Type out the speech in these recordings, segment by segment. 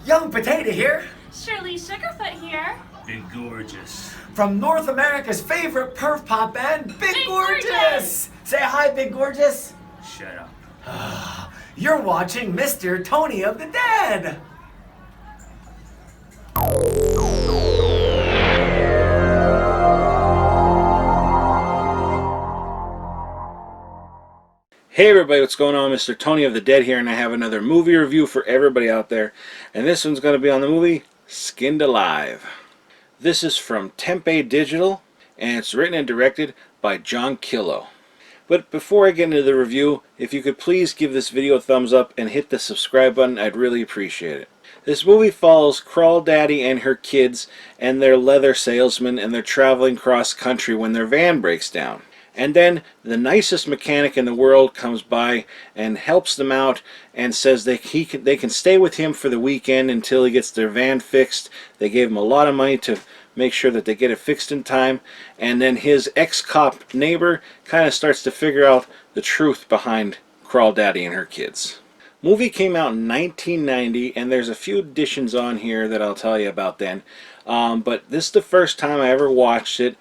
Young Potato here. Shirley Sugarfoot here. Big Gorgeous. From North America's favorite perf pop band, Big Gorgeous. Gorgeous. Say hi, Big Gorgeous. Shut up. You're watching Mr. Tony of the Dead. Hey everybody, what's going on? Mr. Tony of the Dead here, and I have another movie review for everybody out there. And this one's going to be on the movie Skinned Alive. This is from Tempe Digital, and it's written and directed by Killough. But before I get into the review, if you could please give this video a thumbs up and hit the subscribe button, I'd really appreciate it. This movie follows Crawl Daddy and her kids and their leather salesman, and they're traveling cross country when their van breaks down. And then the nicest mechanic in the world comes by and helps them out and says they can stay with him for the weekend until he gets their van fixed. They gave him a lot of money to make sure that they get it fixed in time. And then his ex-cop neighbor kind of starts to figure out the truth behind Crawl Daddy and her kids. Movie came out in 1990, and there's a few additions on here that I'll tell you about then. But this is the first time I ever watched it.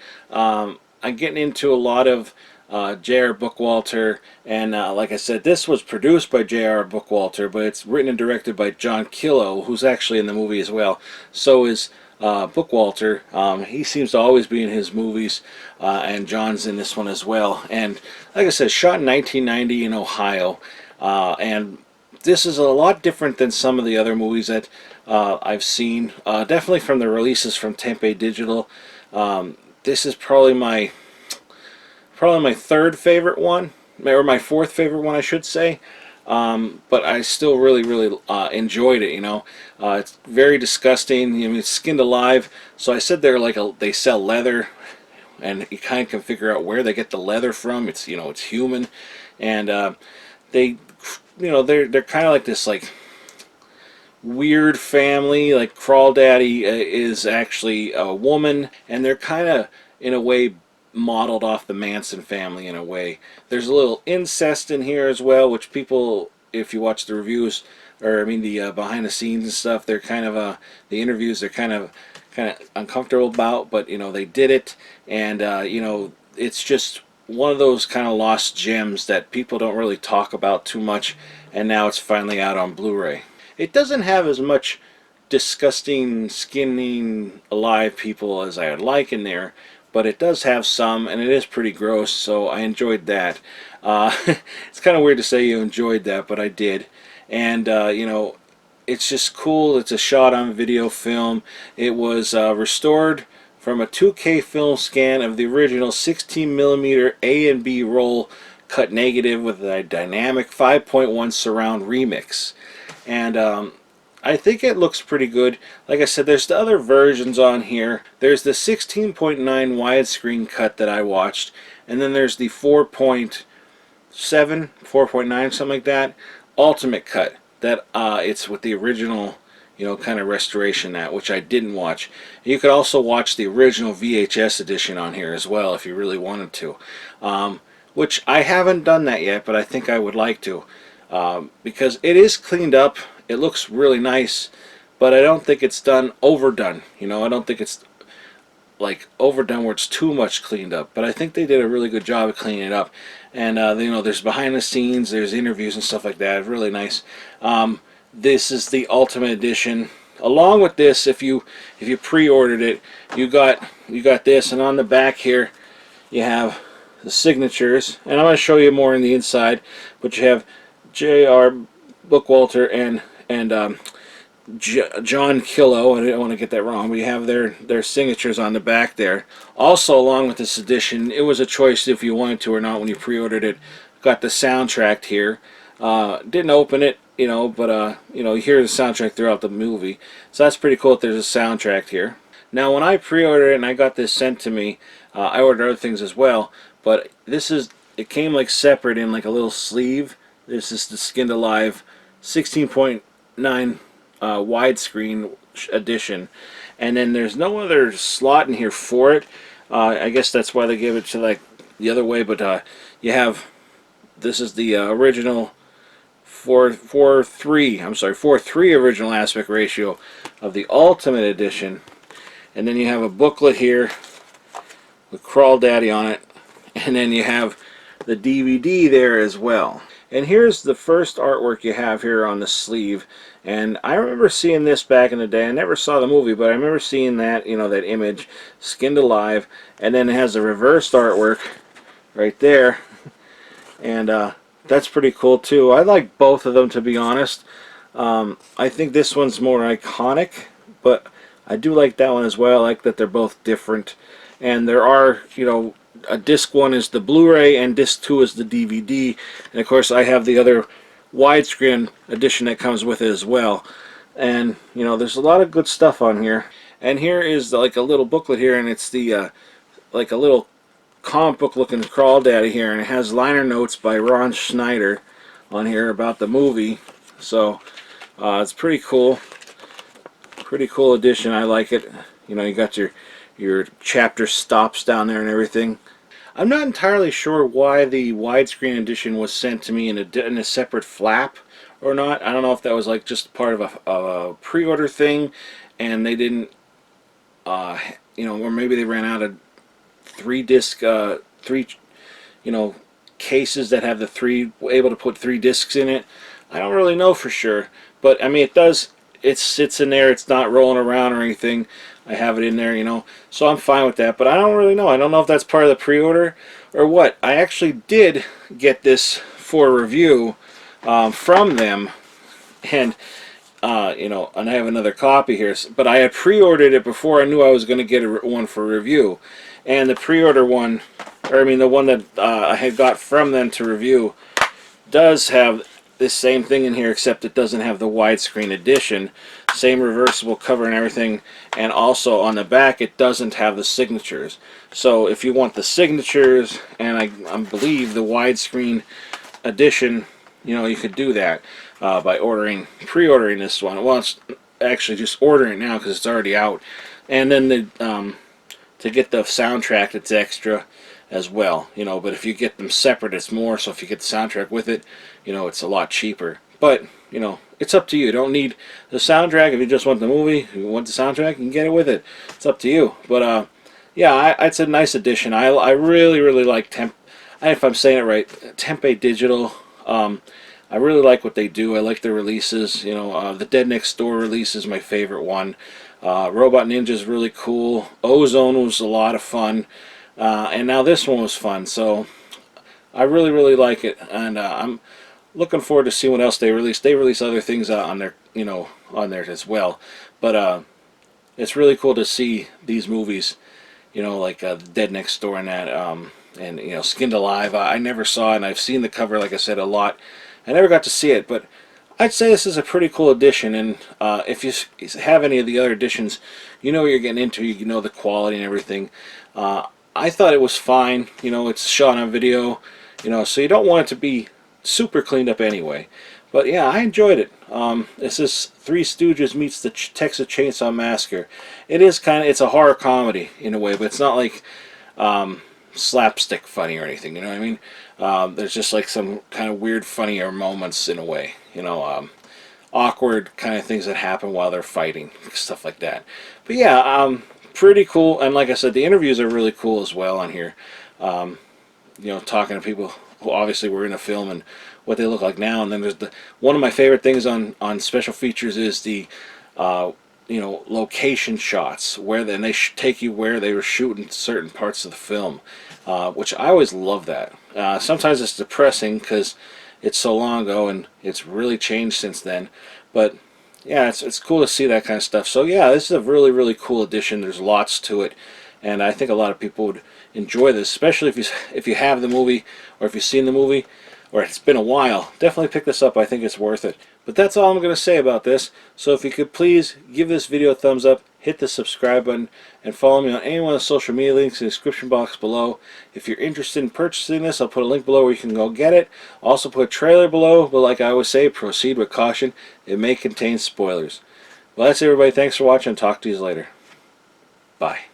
I'm getting into a lot of J.R.Bookwalter, and like I said, this was produced by J.R.Bookwalter, but it's written and directed by Killough, who's actually in the movie as well. So is Bookwalter. He seems to always be in his movies, and John's in this one as well. And like I said, shot in 1990 in Ohio, and this is a lot different than some of the other movies that I've seen. Definitely from the releases from Tempe Digital. This is probably my third favorite one, or my fourth favorite one, I should say. But I still really enjoyed it. It's very disgusting. It's skinned alive. So I said they sell leather, and you kind of can figure out where they get the leather from. It's it's human, and they're kind of like this weird family. Like Crawl Daddy is actually a woman, and they're kind of in a way modeled off the Manson family in a way. There's a little incest in here as well, which people, if you watch the reviews, or I mean the behind the scenes and stuff, they're kind of the interviews, they're kind of uncomfortable about, but they did it, and it's just one of those kind of lost gems that people don't really talk about too much, and now it's finally out on Blu-ray. It doesn't have as much disgusting, skinning alive people as I would like in there, but it does have some, and it is pretty gross, so I enjoyed that. It's kind of weird to say you enjoyed that, but I did. And, it's just cool. It's a shot on video film. It was restored from a 2K film scan of the original 16mm A and B roll cut negative with a dynamic 5.1 surround remix. And I think it looks pretty good. Like I said, there's the other versions on here. There's the 16.9 widescreen cut that I watched, and then there's the 4.7, 4.9, something like that, ultimate cut. That it's with the original, kind of restoration which I didn't watch. You could also watch the original VHS edition on here as well if you really wanted to, which I haven't done that yet, but I think I would like to. Because it is cleaned up, it looks really nice, but I don't think it's overdone. I don't think it's overdone where it's too much cleaned up. But I think they did a really good job of cleaning it up. And there's behind the scenes, there's interviews and stuff like that. Really nice. This is the Ultimate Edition. Along with this, if you pre-ordered it, you got this, and on the back here you have the signatures, and I'm going to show you more on the inside. But you have J.R.Bookwalter and John Killough. I didn't want to get that wrong. We have their signatures on the back there. Also, along with this edition, it was a choice if you wanted to or not when you pre-ordered it. Got the soundtrack here. Didn't open it, but you hear the soundtrack throughout the movie. So that's pretty cool that there's a soundtrack here. Now, when I pre-ordered it and I got this sent to me, I ordered other things as well. But it came separate in a little sleeve. This is the Skinned Alive 16.9 widescreen edition, and then there's no other slot in here for it. I guess that's why they gave it to the other way. But you have, this is the original 4:3 original aspect ratio of the Ultimate Edition. And then you have a booklet here with Crawl Daddy on it. And then you have the DVD there as well. And here's the first artwork you have here on the sleeve. And I remember seeing this back in the day. I never saw the movie, but I remember seeing that, you know, that image, skinned alive. And then it has the reversed artwork right there. And that's pretty cool too. I like both of them, to be honest. I think this one's more iconic, but I do like that one as well. I like that they're both different. And there are, you know, disc 1 is the Blu-ray and disc 2 is the DVD. And of course I have the other widescreen edition that comes with it as well. And you know, there's a lot of good stuff on here. And here is like a little booklet here, and it's the like a little comic book looking Crawl Daddy here, and it has liner notes by Ron Schneider on here about the movie. So it's pretty cool. Pretty cool edition. I like it. You know, you got your chapter stops down there and everything. I'm not entirely sure why the widescreen edition was sent to me in a separate flap or not. I don't know if that was like just part of a pre-order thing, and they didn't, you know, or maybe they ran out of 3-disc, you know, cases that have able to put 3 discs in it. I don't really know for sure, but I mean, it sits in there. It's not rolling around or anything. I have it in there, you know, so I'm fine with that. But I don't really know. I don't know if that's part of the pre-order or what. I actually did get this for review from them, and you know, and I have another copy here. But I had pre-ordered it before I knew I was going to get one for review, and the pre-order one, or I mean the one that I had got from them to review, does have this same thing in here, except it doesn't have the widescreen edition. Same reversible cover and everything, and also on the back it doesn't have the signatures. So if you want the signatures and I believe the widescreen edition, you know, you could do that by pre-ordering this one. Well, it's actually just ordering it now because it's already out. And then to get the soundtrack, it's extra as well, you know, but if you get them separate, it's more. So if you get the soundtrack with it, you know, it's a lot cheaper. But you know, it's up to you. You don't need the soundtrack if you just want the movie. If you want the soundtrack, you can get it with it. It's up to you. But yeah, it's a nice addition. I really like Tempe. If I'm saying it right, Tempe Digital. I really like what they do. I like their releases. You know, the Dead Next Door release is my favorite one. Robot Ninja is really cool. Ozone was a lot of fun. And now this one was fun. So I really like it, and I'm looking forward to see what else they release. They release other things on their, you know, on there as well. But it's really cool to see these movies, you know, like Dead Next Door and that, and you know, Skinned Alive. I never saw it, and I've seen the cover, like I said, a lot. I never got to see it, but I'd say this is a pretty cool edition. And if you have any of the other editions, you know what you're getting into. You know the quality and everything. I thought it was fine. You know, it's shot on video. You know, so you don't want it to be super cleaned up anyway. But yeah, I enjoyed it. This is Three Stooges meets the Texas Chainsaw Massacre. It's a horror comedy in a way, but it's not like slapstick funny or anything, you know what I mean? There's just like some kind of weird funnier moments in a way, you know, awkward kind of things that happen while they're fighting, stuff like that. But yeah, pretty cool. And like I said, the interviews are really cool as well on here. You know, talking to people who obviously were in a film and what they look like now. And then there's one of my favorite things on special features is the you know, location shots and they take you where they were shooting certain parts of the film, which I always love that. Sometimes it's depressing because it's so long ago and it's really changed since then, but yeah, it's cool to see that kind of stuff. So yeah, this is a really cool edition. There's lots to it, and I think a lot of people would enjoy this, especially if you have the movie, or if you've seen the movie, or it's been a while. Definitely pick this up. I think it's worth it. But that's all I'm going to say about this. So if you could please give this video a thumbs up, hit the subscribe button, and follow me on any one of the social media links in the description box below. If you're interested in purchasing this, I'll put a link below where you can go get it. I'll also put a trailer below, but like I always say, proceed with caution. It may contain spoilers. Well, that's it, everybody. Thanks for watching. Talk to you later. Bye.